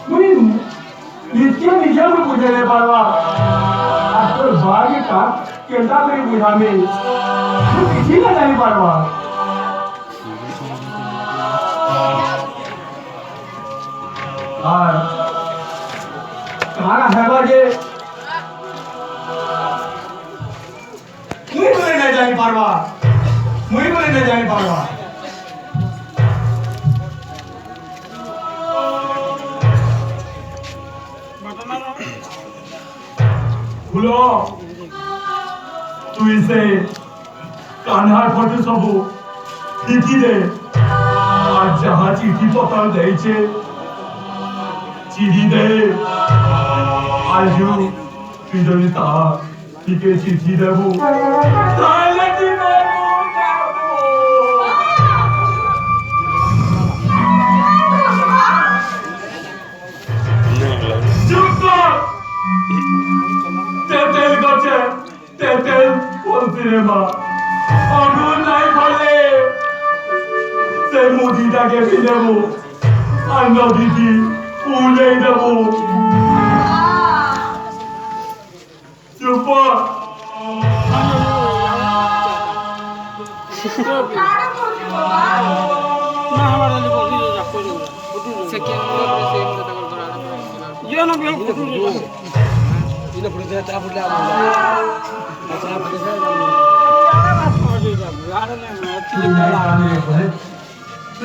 मुई नित्य निजम बुझे ले पारवा आज तो भाग्य का केंद्र में बुझा में किसी का नहीं पारवा और कहाँ है बाजे मुई बोले नहीं जाने पारवा मुई बोले नहीं जाने पारवा भूलो तू इसे कान्हार फोटो सबू लिखी दे आज जहाँ चिट्ठी पतर दे छे चिट्ठी दे आज यू पिजोनी ता टिके चिट्ठी देबू ताले की तेल गचे तेल बोलती रे माँ अगुन नहीं बोले से मोदी ताके भी देबू अन्ना दीदी पूले देबू चुप ना हमारा नहीं बोली जा कोई से क्या से ये ना भी फोटो इने पुढे जाता पुढे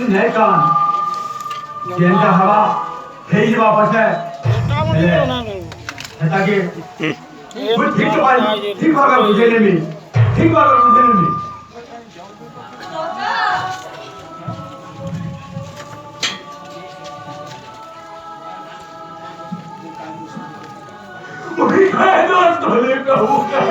नहीं कान जेंटा हवा फेज वापस है ताकि वो ठीक होगा मुझे नहीं ठीक होगा मुझे नहीं दोस्त होने का होगा